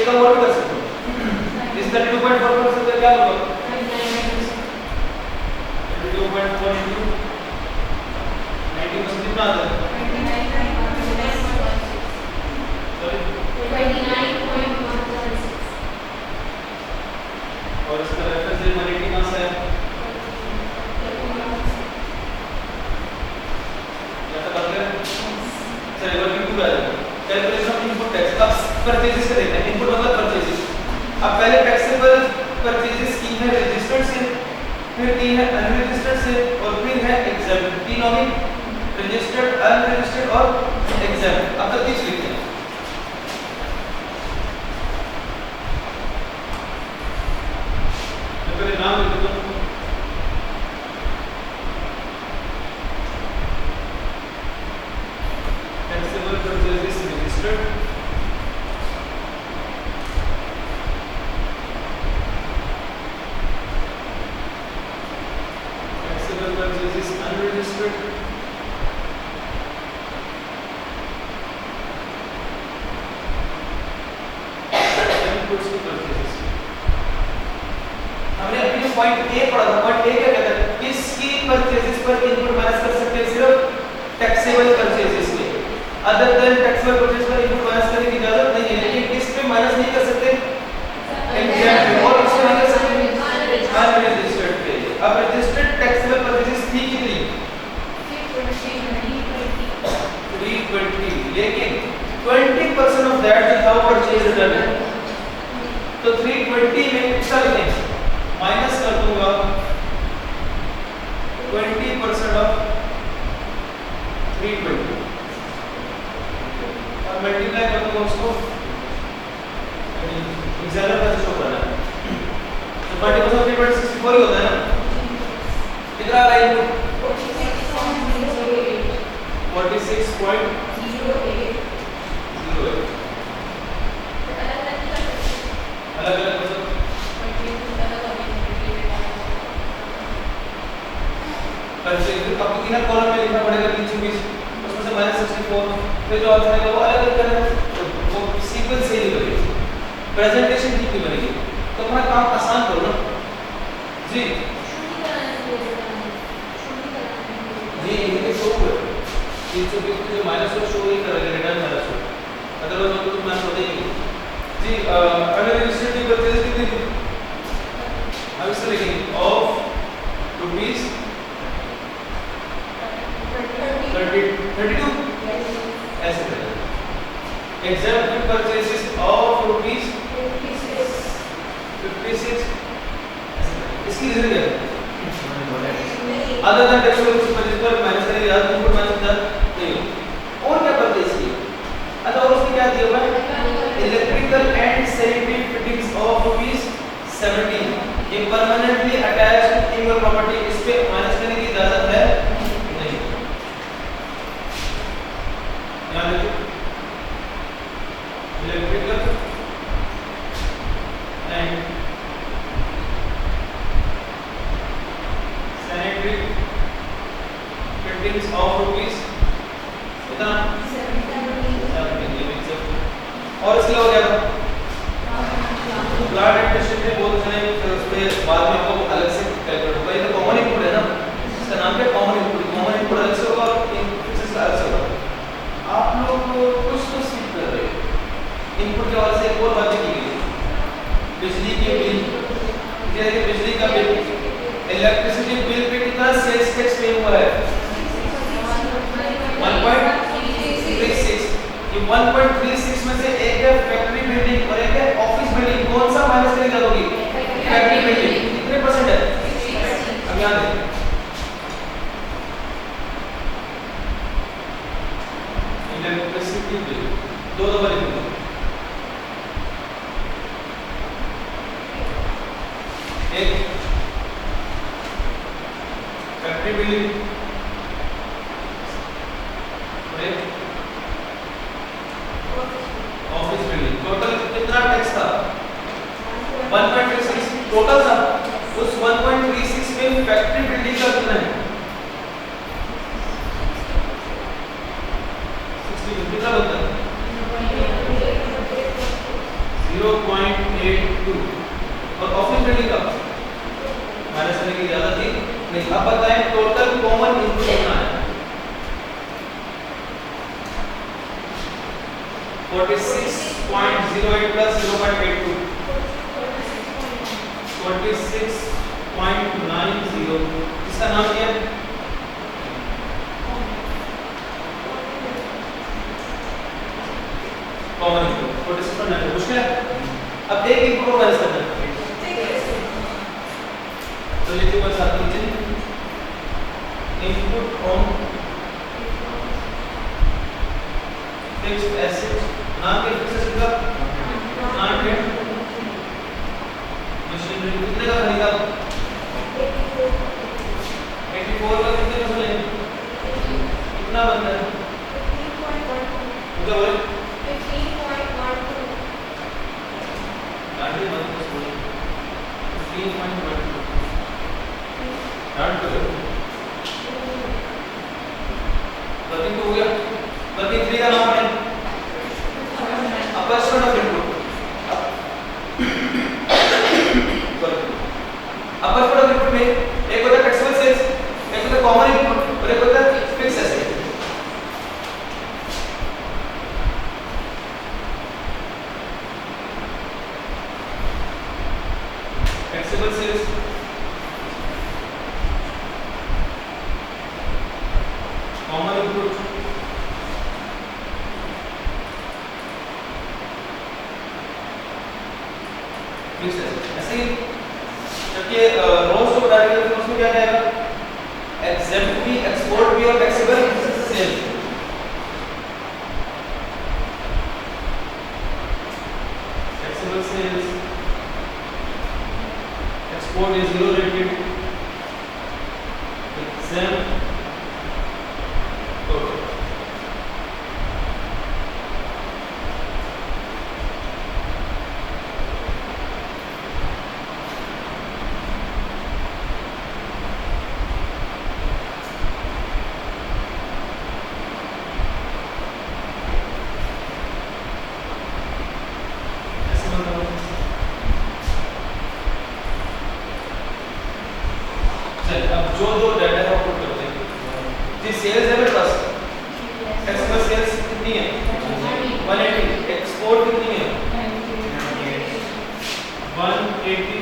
एक कम और भी कर सकते हो। इस 32.4 कर सकते हो, क्या होगा 32.4 into 90 में से कितना आता है? 29.176 और इसका रेफरेंस ह्यूमैनिटी कहां से है? क्या बात कर रहे हैं? चलिए वर्किंग टू है कैलकुलेशन ऑफ इनपुट टैक्स। अब परचेजेस का देखते हैं, इनपुट मतलब परचेजेस। अब पहले टैक्सेबल परचेजेस की है रजिस्टर्ड से, फिर की है अनरजिस्टर्ड से, और फिर है एग्जेम्प्ट। तीन होगी, रजिस्टर्ड, अनरजिस्टर्ड और एग्जेम्प्ट। अब तक तीस लिखते हैं। मैं पहले नाम लिख देता हूं। Taxable purchases registered, taxable purchases unregistered, inputs to purchases। हमने अभी पॉइंट ए पढ़ा था। पॉइंट ए क्या कहता है? किसकी परचेजेस पर इनपुट माइनस कर सकते हैं? सिर्फ टैक्सेबल परचेजेस के, अदर देन टैक्सेबल परचेज पर इनपुट माइनस करने की इजाजत नहीं है। लेकिन किस पे माइनस नहीं कर सकते? एग्जैक्ट। और किससे नहीं कर सकते? अनरजिस्टर्ड पे। अब रजिस्टर्ड टैक्सेबल परचेजेस थी कितनी? 320, लेकिन 20% of that is how purchase return है। तो 320 में कितना लिखें? माइनस कर दूंगा 20% ऑफ 320 और मल्टीप्लाई कर दूंगा उसको एग्जाम्पल का शो करना है। तो 20% ऑफ 364 ही होता है ना। कितना आ रहा है इनपुट? 46.08। अलग अलग मतलब परचेज आपको इनर कॉलम में लिखना पड़ेगा 320, उसमें से -64, फिर जो आंसर आएगा वो अलग अलग करना है। वो सीक्वेंस से ही बनेगी, प्रेजेंटेशन ठीक नहीं बनेगी। तो अपना काम आसान करो ना जी। जी इनके शो हुए 320 जो माइनस को शो ही करेगा, रिटर्न माइनस हो, अदरवाइज तो तुम माइनस होता ही नहीं जी। अनरजिस्टर्ड की परचेज कितनी थी? अब इससे लिखेंगे ऑफ रुपीस 32 ऐसे करेंगे। एग्जेम्प्ट परचेजेस ऑफ रुपीस 56 इसकी रीजन क्या है? अदर देन टैक्सेबल परचेज पर माइनस करने की इजाजत इनपुट माइनस नहीं हो। और क्या परचेज की? अच्छा और उसने क्या दिया हुआ है? Electrical and sanitary fittings of rupees 17 ये परमानेंटली अटैच्ड टू इंगल प्रॉपर्टी। इस पे माइनस करने की इजाजत है नहीं। यहां देखो electrical and sanitary fittings of rupees कितना? 17। और इसके हो गया प्लांट एडमिनिस्ट्रेशन में बहुत सारे उसमें बाद में आपको अलग से कैलकुलेट होगा। ये तो कॉमन इनपुट है ना, इसका नाम क्या है? Common input. कॉमन इनपुट अलग से होगा और फिक्स अलग से होगा। आप लोग कुछ तो स्किप कर रहे हो। इनपुट के हवाले से एक और बात की गई, बिजली के बिल, जैसे बिजली का बिल, इलेक्ट्रिसिटी बिल पे कितना सेल्स टैक्स पे हुआ है? 1.36। ये 1.36 में से एक है फैक्ट्री बिल्डिंग और एक है ऑफिस बिल्डिंग। कौन सा माइनस करने की जरूरत होगी? Factory building. कितने परसेंट है? अब याद है इलेक्ट्रिसिटी बिल दो दफा लिखूंगा। एक फैक्ट्री बिल्डिंग और एक ऑफिस बिल्डिंग। टोटल कितना टैक्स था? 1.36 टोटल था। उस 1.36 में फैक्ट्री बिल्डिंग का कितना है? 60 कितना बनता है? 0.82 और ऑफिस बिल्डिंग का माइनस करने की ज्यादा थी नहीं। अब बताएं टोटल कॉमन इनपुट कितना है 46.08 प्लस 0.82 46.90 इसका नाम क्या है कॉमन इनपुट 46.90 मुश्किल है। अब एक इनपुट को माइनस करना है तो लिखिए बस साथ नीचे इनपुट ऑन फिक्स्ड एसेट नाम के फिक्स्ड एसेट का नाम क्या मशीनरी कितने का खरीदा 84 का कितने का चले कितना बनता है मुझे बोले 15.12 गाड़ी मत बोलो 15.12 स्टार्ट करो वर्किंग तो हो गया वर्किंग 3 का नाम है upper store of input upper store of input में एक होता है फ्लेक्सिबल सेल्स एक होता है कॉमन इनपुट और एक होता है fixed asset. Flexible sales common input fixed asset. ऐसे ही जब ये रोज को बता रही है तो उसमें क्या रहेगा एग्जेम्प्ट भी एक्सपोर्ट भी और flexible sale. Flexible sales export is 0 rated exempt total अब जो दो डाटा है वो पुट करते हैं जी सेल्स है मेरे पास एक्सपोर्ट सेल्स कितनी है 180 एक्सपोर्ट कितनी है 180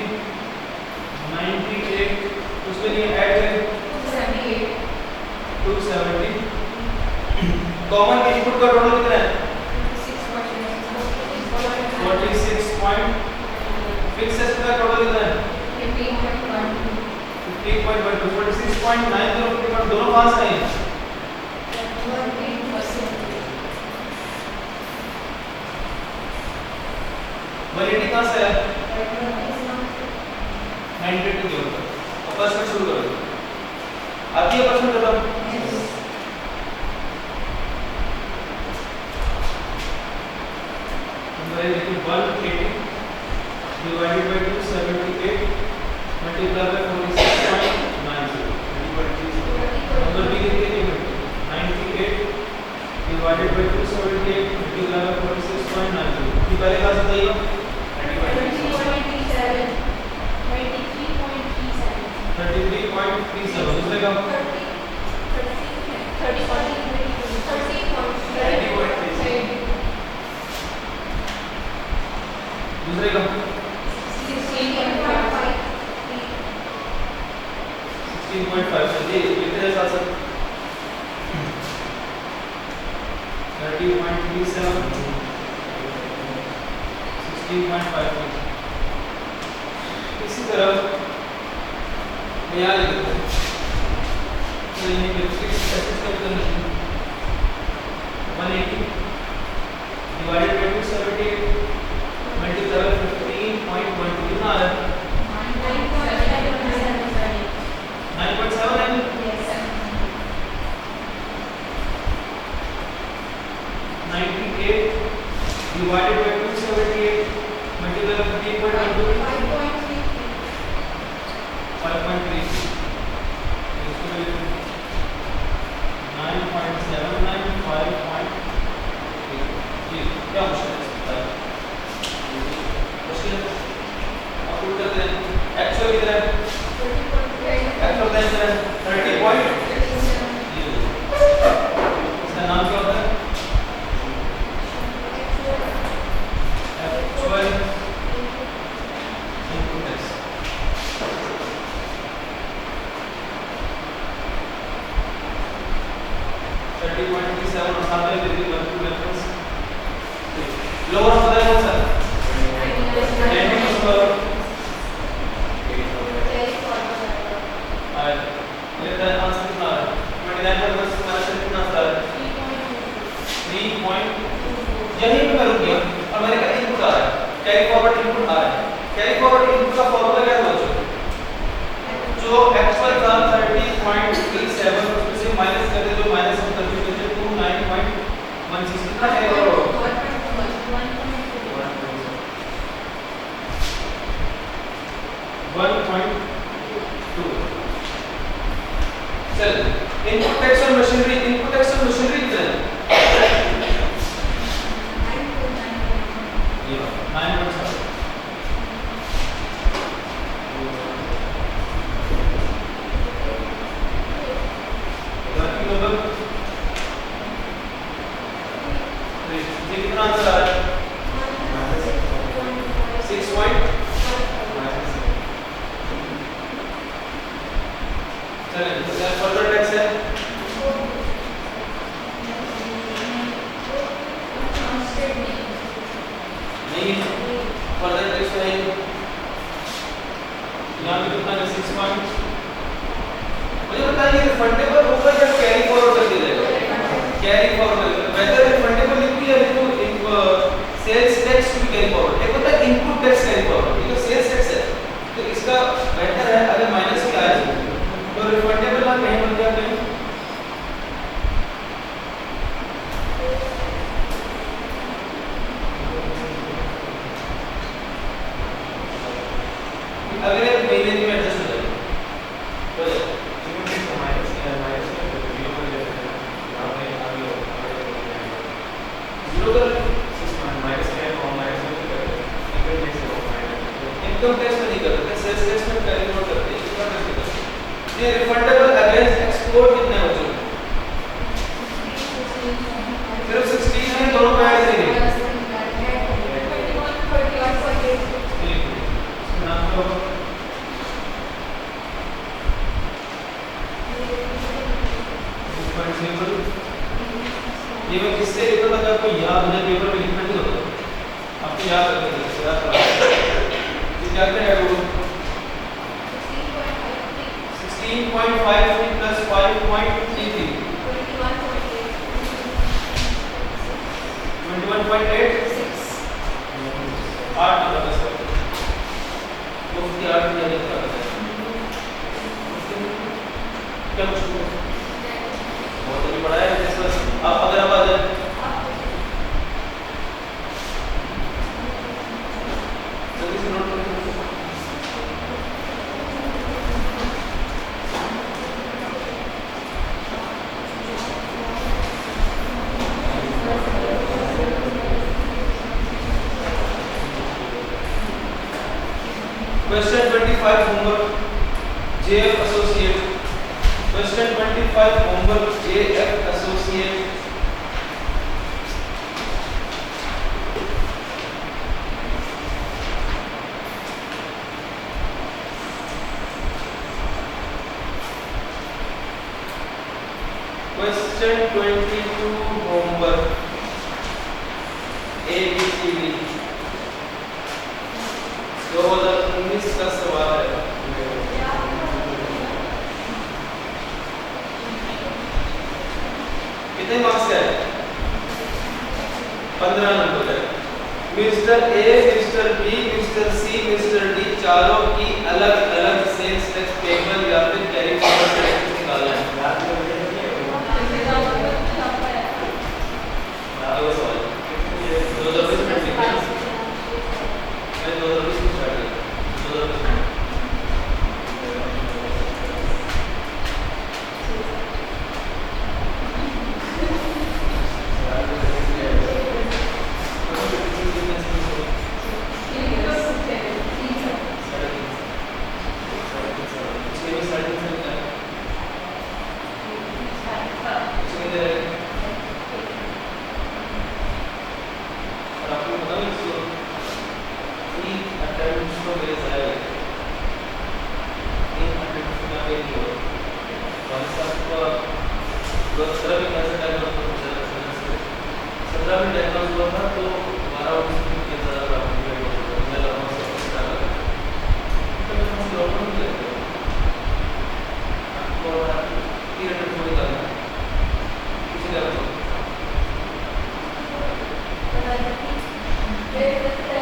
98 उसके लिए ऐड करें 270 कॉमन इनपुट का टोटल कितना है 46 पॉइंट फिक्स्ड एसेट का टोटल कितना है 50.12 46.90 दोनों पास नहीं है 180 कहां से है 92 के ऊपर फर्स्ट में शुरू करो आती है प्रश्न खत्म नंबर है देखिए 180 divided by 278 multiply by 46.90 number B देखिए 98 डिवाइडेड बाय 278 मल्टीप्लाई बाय 46.90 की पहले का बताइए 33.37 दूसरे का 30.37 दूसरे का 16.5 चलिए लिखते हैं साथ साथ 30.37 16.5 इसी तरह यहाँ लिख देते हैं तो ये फिक्स्ड एसेट्स का कितना है 180 डिवाइडेड बाय 278 मल्टीप्लाई बाय 15.12 कितना आ रहा है 9.7 है 98 divided by 278 multiplied by 15.12 5.3 इसको 9.79 5.3 जी क्या मुश्किल है 30.37 और साथ में degree 1 to reference lower of the कौन सा 90 का स्क्वायर आया ये द आंसर कितना है 29 पर बस माइनस कितना आता है 3 पॉइंट यहीं पे मैं रुक गया और मैंने कहा इनपुट आ रहा है कैरी फॉरवर्ड इनपुट आ रहा है कैरी फॉरवर्ड इनपुट का फार्मूला क्या था बच्चों जो एक्चुअल था 30.37 उसमें से माइनस कर दे तो माइनस हम कर देते हैं 29.16 कितना कैरी फॉरवर्ड 1.2 चल इनपुट टैक्स और मशीनरी कितना है ये 9.7 वर्किंग नंबर 3 ये कितना आंसर आ रहा है 6 पॉइंट चलिए तो फर्दर टैक्स है नहीं फर्दर टैक्स है यहाँ पे कितना है 6 पॉइंट मुझे बताइए रिफंडेबल होगा या कैरी फॉरवर्ड कर दिया जाएगा कैरी फॉरवर्ड वेदर रिफंडेबल लिखी है तो sales tax to carry forward एक होता है इनपुट टैक्स कैरी फॉरवर्ड ये तो सेल्स टैक्स है तो इसका बेटर है अगर माइनस का आए तो रिफंडेबल ना कहीं बन जाए कहीं अगले महीने में एडजस्ट हो जाएगा तो जीरो कर इनकम टैक्स में नहीं करते सेल्स टैक्स में कैरी फॉरवर्ड करते हैं इनकम टैक्स में करते हैं ये रिफंडेबल अगेंस्ट एक्सपोर्ट कितने बचे सिर्फ 16 है दोनों का ऐड करेंगे ये मैं किससे लिखता था आपको याद हो जाए पेपर में लिखना नहीं होता आपको याद रखना है क्या करेगा वो 16.53 plus 5.33 21.8 8 होगा सर वो 8 दिया जाता है क्या मुश्किल है बहुत अभी पढ़ा है जैसा आप अगर आप आ जाए जल्दी से नोट करें Question 25 homework JF Associate. Question 25 homework JF Associate. Question 22 homework ABCD. 2019 का सवाल है कितने मार्क्स का है 15 नंबर है mister A mister B mister C mister D चारों की अलग अलग सेल्स टैक्स पेबल या फिर कैरी फॉरवर्ड टैक्स निकालना है वो सवाल 2020 में ठीक है मैं 2020 में स्टार्ट किया 2020 क्या बताओ?